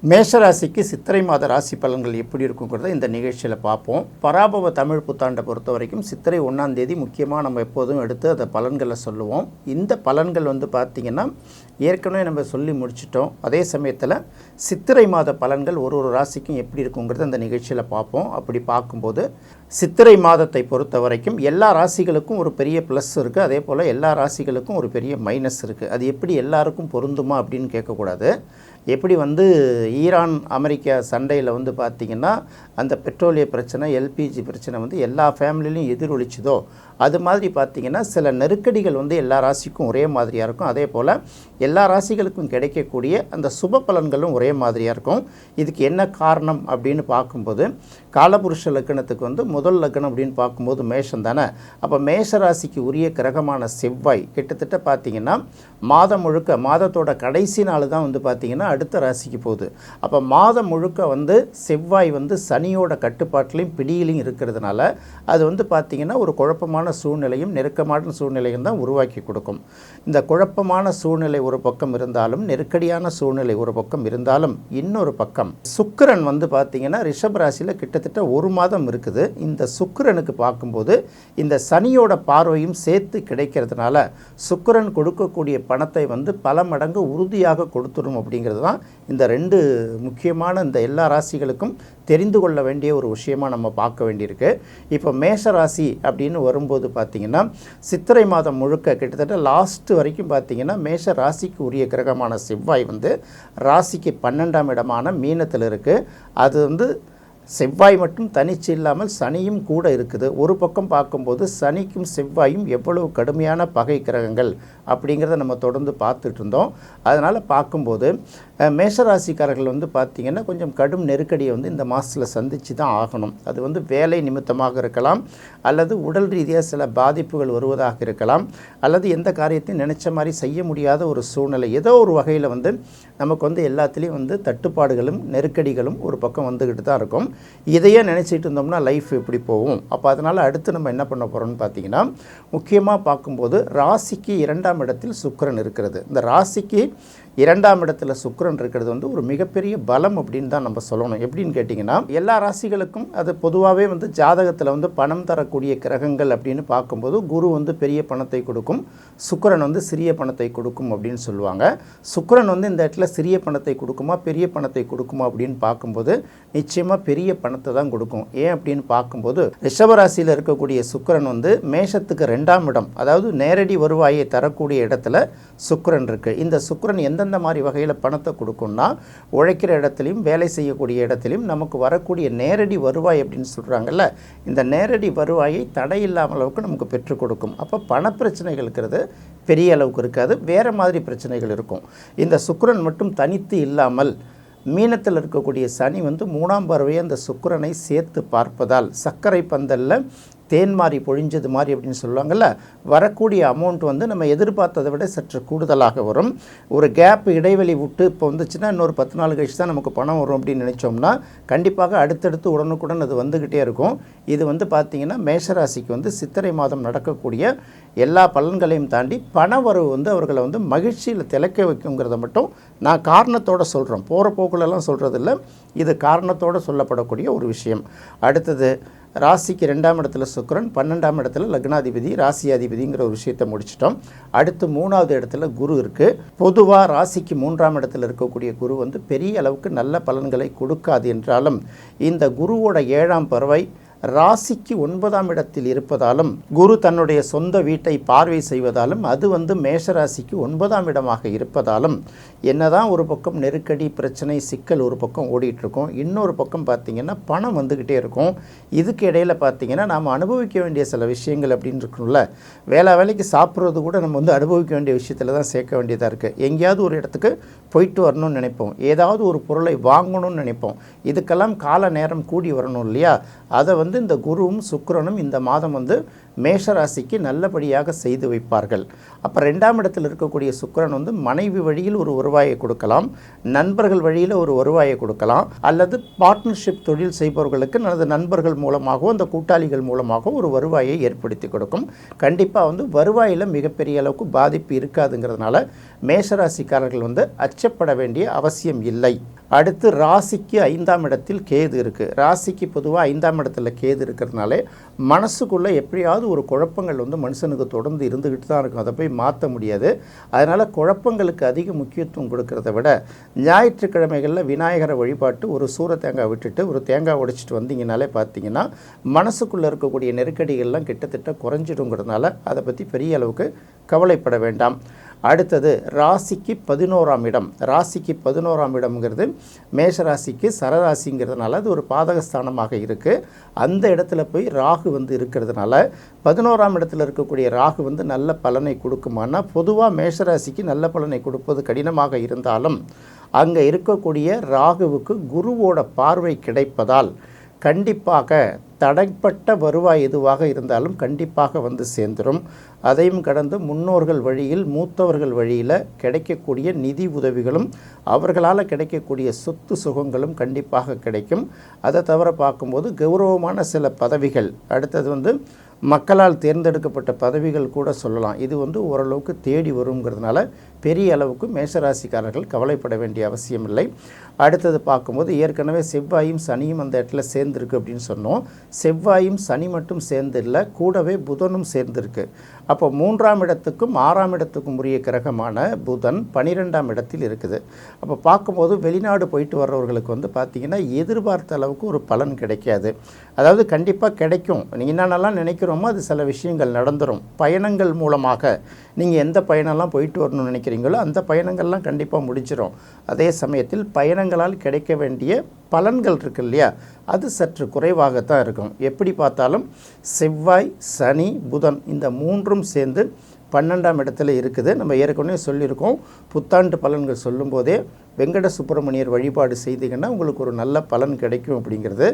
மேஷராசிக்கு சித்திரை மாத ராசி பலன்கள் எப்படி இருக்குங்கிறத இந்த நிகழ்ச்சியில் பார்ப்போம். பராபவ தமிழ் புத்தாண்டை பொறுத்த வரைக்கும் சித்திரை 1ஆம் தேதி முக்கியமாக நம்ம எப்போதும் எடுத்து அதை பலன்களை சொல்லுவோம். இந்த பலன்கள் பார்த்திங்கன்னா ஏற்கனவே நம்ம சொல்லி முடிச்சிட்டோம். அதே சமயத்தில் சித்திரை மாத பலன்கள் ஒரு ராசிக்கும் எப்படி இருக்குங்கிறத இந்த நிகழ்ச்சியில் பார்ப்போம். அப்படி பார்க்கும்போது சித்திரை மாதத்தை பொறுத்த வரைக்கும் எல்லா ராசிகளுக்கும் ஒரு பெரிய ப்ளஸ் இருக்குது, அதே போல் எல்லா ராசிகளுக்கும் ஒரு பெரிய மைனஸ் இருக்குது. அது எப்படி எல்லாருக்கும் பொருந்துமா அப்படின்னு கேட்கக்கூடாது. எப்படி ஈரான் அமெரிக்கா சண்டையில் பார்த்திங்கன்னா அந்த பெட்ரோலிய பிரச்சனை, எல்பிஜி பிரச்சனை எல்லா ஃபேமிலிலையும் எதிரொலிச்சுதோ அது மாதிரி பார்த்திங்கன்னா சில நெருக்கடிகள் எல்லா ராசிக்கும் ஒரே மாதிரியாக இருக்கும். அதே போல் எல்லா ராசிகளுக்கும் கிடைக்கக்கூடிய அந்த சுப பலன்களும் ஒரே மாதிரியாக இருக்கும். இதுக்கு என்ன காரணம் அப்படின்னு பார்க்கும்போது காலபுருஷ லக்னத்துக்கு முதல் லக்னம் அப்படின்னு பார்க்கும்போது மேஷம் தானே. அப்போ மேஷ ராசிக்கு உரிய கிரகமான செவ்வாய் கிட்டத்தட்ட பார்த்திங்கன்னா மாதம் முழுக்க, மாதத்தோட கடைசி நாள் தான் பார்த்திங்கன்னா அடுத்த ராசிக்கு போகுது. அப்போ மாதம் முழுக்க செவ்வாய் சனியோட கட்டுப்பாட்டிலையும் பிடியிலையும் இருக்கிறதுனால அது பார்த்திங்கன்னா ஒரு குழப்பமான சூழ்நிலையும் நெருக்கமான சூழ்நிலையும் தான் உருவாக்கி கொடுக்கும். இந்த குழப்பமான சூழ்நிலை ஒரு பக்கம் இருந்தாலும், நெருக்கடியான சூழ்நிலை ஒரு பக்கம் இருந்தாலும், இன்னொரு பக்கம் சுக்கிரன் பார்த்திங்கன்னா ரிஷப ராசியில் கிட்டத்தட்ட ஒரு மாதம் இருக்குது. இந்த சுக்கிரனுக்கு பார்க்கும்போது இந்த சனியோட பார்வையும் சேர்த்து கிடைக்கிறதுனால சுக்கிரன் கொடுக்கக்கூடிய பணத்தை பல மடங்கு உறுதியாக கொடுத்துடும். அப்படிங்கிறது தான் இந்த ரெண்டு முக்கியமான இந்த எல்லா ராசிகளுக்கும் தெரிந்து கொள்ள வேண்டிய ஒரு விஷயமாக நம்ம பார்க்க வேண்டியிருக்கு. இப்போ மேஷ ராசி அப்படின்னு வரும்போது பார்த்திங்கன்னா சித்திரை மாதம் முழுக்க கிட்டத்தட்ட லாஸ்ட் வரைக்கும் பார்த்திங்கன்னா மேஷ ராசிக்கு உரிய கிரகமான செவ்வாய் ராசிக்கு 12ஆம் இடமான மீனத்தில் இருக்குது. அது செவ்வாய் மட்டும் தனிச்சு இல்லாமல் சனியும் கூட இருக்குது. ஒரு பக்கம் பார்க்கும்போது சனிக்கும் செவ்வாயும் எவ்வளவு கடுமையான பகை கிரகங்கள் அப்படிங்கிறத நம்ம தொடர்ந்து பார்த்துட்டு இருந்தோம். அதனால் பார்க்கும்போது மேஷராசிக்காரர்கள் பார்த்திங்கன்னா கொஞ்சம் கடும் நெருக்கடியை இந்த மாதத்தில் சந்தித்து தான் ஆகணும். அது வேலை நிமித்தமாக இருக்கலாம், அல்லது உடல் ரீதியாக சில பாதிப்புகள் வருவதாக இருக்கலாம், அல்லது எந்த காரியத்தையும் நினச்ச மாதிரி செய்ய முடியாத ஒரு சூழ்நிலை ஏதோ ஒரு வகையில் நமக்கு எல்லாத்துலேயும் தட்டுப்பாடுகளும் நெருக்கடிகளும் ஒரு பக்கம் வந்துக்கிட்டு தான் இருக்கும். இதையே நினச்சிட்டு இருந்தோம்னா லைஃப் எப்படி போகும்? அப்போ அதனால் அடுத்து நம்ம என்ன பண்ண போகிறோம்னு பார்த்திங்கன்னா முக்கியமாக பார்க்கும்போது ராசிக்கு 2ஆம் இடத்தில் சுக்கிரன் இருக்கிறது. இந்த ராசிக்கு 2ஆம் இடத்துல சுக்கிரன் இருக்கிறது ஒரு மிகப்பெரிய பலம் அப்படின்னு தான் நம்ம சொல்லணும். எப்படின்னு கேட்டிங்கன்னா எல்லா ராசிகளுக்கும் அது பொதுவாகவே ஜாதகத்தில் பணம் தரக்கூடிய கிரகங்கள் அப்படின்னு பார்க்கும்போது குரு பெரிய பணத்தை கொடுக்கும், சுக்கிரன் சிறிய பணத்தை கொடுக்கும் அப்படின்னு சொல்லுவாங்க. சுக்கிரன் இந்த இடத்துல சிறிய பணத்தை கொடுக்குமா பெரிய பணத்தை கொடுக்குமா அப்படின்னு பார்க்கும்போது நிச்சயமாக பெரிய பணத்தை தான் கொடுக்கும். ஏன் அப்படின்னு பார்க்கும்போது ரிஷபராசியில் இருக்கக்கூடிய சுக்கிரன் மேஷத்துக்கு 2ஆம் இடம், அதாவது நேரடி வருவாயை தரக்கூடிய இடத்துல சுக்கிரன் இருக்குது. இந்த சுக்கிரன் எந்தெந்த மாதிரி வகையில் பணத்தை கொடுக்கும்னா உழைக்கிற இடத்துலையும் வேலை செய்யக்கூடிய இடத்துலையும் நமக்கு வரக்கூடிய நேரடி வருவாய் அப்படின்னு சொல்கிறாங்கல்ல, இந்த நேரடி வருவாயை தடையில்லாமல் அளவுக்கு நமக்கு பெற்றுக் கொடுக்கும். அப்போ பணப்பிரச்சனைகள் இருக்கிறது பெரிய அளவுக்கு இருக்காது, வேறு மாதிரி பிரச்சனைகள் இருக்கும். இந்த சுக்கிரன் மட்டும் தனித்து இல்லாமல் மீனத்தில் இருக்கக்கூடிய சனி 3ஆம் பார்வையை அந்த சுக்கிரனை சேர்த்து பார்ப்பதால் சர்க்கரை பந்தலில் தேன் மாதிரி பொழிஞ்சது மாதிரி அப்படின்னு சொல்லுவாங்கள்ல, வரக்கூடிய அமௌண்ட் நம்ம எதிர்பார்த்ததை விட சற்று கூடுதலாக வரும். ஒரு கேப் இடைவெளி விட்டு இப்போ வந்துச்சுன்னா இன்னொரு 10 நாள் கழிச்சு தான் நமக்கு பணம் வரும் அப்படின்னு நினச்சோம்னா கண்டிப்பாக அடுத்தடுத்து உடனுக்குடன் அது வந்துக்கிட்டே இருக்கும். இது பார்த்திங்கன்னா மேஷராசிக்கு சித்திரை மாதம் நடக்கக்கூடிய எல்லா பலன்களையும் தாண்டி பண வரவு அவர்களை மகிழ்ச்சியில் திளைக்க வைக்குங்கிறத மட்டும் நான் காரணத்தோடு சொல்கிறேன், போகிற போக்குலெல்லாம் சொல்கிறதில்ல, இது காரணத்தோடு சொல்லப்படக்கூடிய ஒரு விஷயம். அடுத்தது ராசிக்கு 2ஆம் இடத்துல சுக்கிரன், 12ஆம் இடத்துல லக்னாதிபதி, ராசியாதிபதிங்கிற ஒரு விஷயத்தை முடிச்சிட்டோம். அடுத்து 3ஆவது இடத்துல குரு இருக்குது. பொதுவாக ராசிக்கு 3ஆம் இடத்துல இருக்கக்கூடிய குரு பெரிய அளவுக்கு நல்ல பலன்களை கொடுக்காது என்றாலும் இந்த குருவோட 7ஆம் பார்வை ராசிக்கு 9ஆம் இடத்தில் இருப்பதாலும் குரு தன்னுடைய சொந்த வீட்டை பார்வை செய்வதாலும் அது மேஷராசிக்கு 9ஆம் இடமாக இருப்பதாலும் என்னதான் ஒரு பக்கம் நெருக்கடி பிரச்சனை சிக்கல் ஒரு பக்கம் ஓடிட்டுருக்கும், இன்னொரு பக்கம் பார்த்திங்கன்னா பணம் வந்துக்கிட்டே இருக்கும். இதுக்கு இடையில் பார்த்திங்கன்னா நாம் அனுபவிக்க வேண்டிய சில விஷயங்கள் அப்படின்னு இருக்கணும்ல, வேலைக்கு சாப்பிட்றது கூட நம்ம அனுபவிக்க வேண்டிய விஷயத்தில் தான் சேர்க்க வேண்டியதாக இருக்குது. எங்கேயாவது ஒரு இடத்துக்கு போயிட்டு வரணும்னு நினைப்போம், ஏதாவது ஒரு பொருளை வாங்கணும்னு நினைப்போம், இதுக்கெல்லாம் கால நேரம் கூடி வரணும் இல்லையா? அதை இந்த குருவும் சுக்கிரனும் இந்த மாதம் மேஷராசிக்கு நல்லபடியாக செய்து வைப்பார்கள். அப்போ 2ஆம் இடத்தில் இருக்கக்கூடிய சுக்கிரன் மனைவி வழியில் ஒரு வருவாயை கொடுக்கலாம், நண்பர்கள் வழியில் ஒரு வருவாயை கொடுக்கலாம், அல்லது பார்ட்னர்ஷிப் தொழில் செய்பவர்களுக்கு அல்லது நண்பர்கள் மூலமாகவோ அந்த கூட்டாளிகள் மூலமாகவோ ஒரு வருவாயை ஏற்படுத்தி கொடுக்கும். கண்டிப்பாக வருவாயில் மிகப்பெரிய அளவுக்கு பாதிப்பு இருக்காதுங்கிறதுனால மேஷராசிக்காரர்கள் அச்சப்பட வேண்டிய அவசியம் இல்லை. அடுத்து ராசிக்கு 5ஆம் இடத்தில் கேது இருக்குது. ராசிக்கு பொதுவாக 5ஆம் இடத்துல கேது இருக்கிறதுனாலே மனசுக்குள்ளே எப்படியாவது ஒரு குழப்பங்கள் வந்து மனுஷனுக்கு தொடர்ந்து இருந்துக்கிட்டு தான் இருக்கும். அதை போய் மாற்ற முடியாது. அதனால் குழப்பங்களுக்கு அதிக முக்கியத்துவம் கொடுக்கறத விட ஞாயிற்றுக்கிழமைகளில் விநாயகரை வழிபாட்டு ஒரு சூற தேங்காய் விட்டுட்டு ஒரு தேங்காய் உடைச்சிட்டு வந்தீங்கனாலே பார்த்தீங்கன்னா மனசுக்குள்ளே இருக்கக்கூடிய நெருக்கடிகள்லாம் கிட்டத்தட்ட குறைஞ்சிடுங்கிறதுனால அதை பற்றி பெரிய அளவுக்கு கவலைப்பட வேண்டாம். அடுத்தது ராசிக்கு 11ஆம் இடம். ராசிக்கு 11ஆம் இடம்ங்கிறது மேஷராசிக்கு சரராசிங்கிறதுனால அது ஒரு பாதகஸ்தானமாக இருக்குது. அந்த இடத்துல போய் ராகு வந்து இருக்கிறதுனால 11ஆம் இடத்துல இருக்கக்கூடிய ராகு வந்து நல்ல பலனை கொடுக்குமானா, பொதுவாக மேஷராசிக்கு நல்ல பலனை கொடுப்பது கடினமாக இருந்தாலும் அங்கே இருக்கக்கூடிய ராகுவுக்கு குருவோட பார்வை கிடைப்பதால் கண்டிப்பாக தடைப்பட்ட வருவாய் எதுவாக இருந்தாலும் கண்டிப்பாக வந்து சேர்ந்துடும். அதையும் கடந்து முன்னோர்கள் வழியில் மூத்தவர்கள் வழியில் கிடைக்கக்கூடிய நிதி உதவிகளும் அவர்களால் கிடைக்கக்கூடிய சொத்து சுகங்களும் கண்டிப்பாக கிடைக்கும். அதை தவிர பார்க்கும்போது கௌரவமான சில பதவிகள், அடுத்தது வந்து மக்களால் தேர்ந்தெடுக்கப்பட்ட பதவிகள் கூட சொல்லலாம். இது வந்து ஓரளவுக்கு தேடி வருங்கிறதுனால பெரிய அளவுக்கு மேஷராசிக்காரர்கள் கவலைப்பட வேண்டிய அவசியம் இல்லை. அடுத்தது பார்க்கும்போது ஏற்கனவே செவ்வாயும் சனியும் அந்த இடத்துல சேர்ந்துருக்கு அப்படின்னு சொன்னோம். செவ்வாயும் சனி மட்டும் சேர்ந்து இல்லை, கூடவே புதனும் சேர்ந்துருக்கு. அப்போ 3ஆம் இடத்துக்கும் 6ஆம் இடத்துக்கும் உரிய கிரகமான புதன் 12ஆம் இடத்தில் இருக்குது. அப்போ பார்க்கும்போது வெளிநாடு போயிட்டு வர்றவர்களுக்கு வந்து பார்த்திங்கன்னா எதிர்பார்த்த அளவுக்கு ஒரு பலன் கிடைக்காது. அதாவது கண்டிப்பாக கிடைக்கும். நீங்கள் என்னென்னலாம் நினைக்கிறோமோ அது சில விஷயங்கள் நடந்துடும். பயணங்கள் மூலமாக நீங்கள் எந்த பயணம்லாம் போயிட்டு வரணும்னு நினைக்கிறீங்களோ அந்த பயணங்கள்லாம் கண்டிப்பாக முடிச்சிடும். அதே சமயத்தில் பயணங்களால் கிடைக்க வேண்டிய பலன்கள் இருக்கு இல்லையா, அது சற்று குறைவாகத்தான் இருக்கும். எப்படி பார்த்தாலும் செவ்வாய் சனி புதன் இந்த மூன்றும் சேர்ந்து 12ஆம் இடத்துல இருக்குது. நம்ம ஏற்கனவே சொல்லியிருக்கோம், புத்தாண்டு பலன்கள் சொல்லும்போதே வெங்கட சுப்பிரமணியர் வழிபாடு செய்தீங்கன்னா உங்களுக்கு ஒரு நல்ல பலன் கிடைக்கும் அப்படிங்கிறது.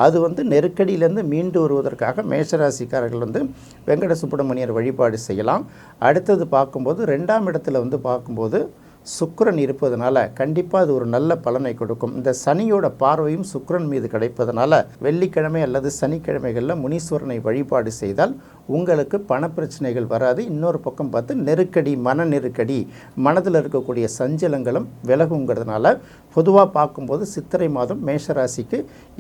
அது வந்து நெருக்கடியிலேருந்து மீண்டு வருவதற்காக மேஷராசிக்காரர்கள் வந்து வெங்கட சுப்பிரமணியர் வழிபாடு செய்யலாம். அடுத்தது பார்க்கும்போது 2ஆம் இடத்துல வந்து பார்க்கும்போது சுக்கிரன் இருப்பதனால கண்டிப்பாக அது ஒரு நல்ல பலனை கொடுக்கும். இந்த சனியோட பார்வையும் சுக்கிரன் மீது கிடைப்பதனால வெள்ளிக்கிழமை அல்லது சனிக்கிழமைகளில் முனீஸ்வரனை வழிபாடு செய்தால் உங்களுக்கு பணப்பிரச்சனைகள் வராது. இன்னொரு பக்கம் பார்த்து நெருக்கடி, மன நெருக்கடி, மனதில் இருக்கக்கூடிய சஞ்சலங்களும் விலகுங்கிறதுனால பொதுவாக பார்க்கும்போது சித்திரை மாதம் மேஷராசிக்கு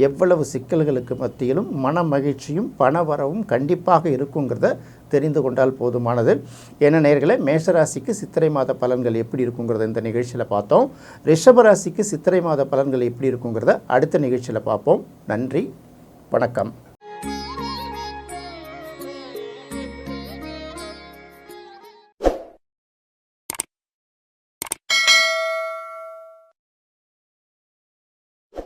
எவ்வளவு சிக்கல்களுக்கு மத்தியிலும் மன மகிழ்ச்சியும் பண வரவும் கண்டிப்பாக இருக்குங்கிறத தெரிந்து கொண்டால் போதுமானது. என்ன நேயர்களே, மேஷராசிக்கு சித்திரை மாத பலன்கள் எப்படி இருக்குங்கிறத இந்த நிகழ்ச்சியில் பார்த்தோம். ரிஷபராசிக்கு சித்திரை மாத பலன்கள் எப்படி இருக்குங்கிறத அடுத்த நிகழ்ச்சியில் பார்ப்போம். நன்றி, வணக்கம்.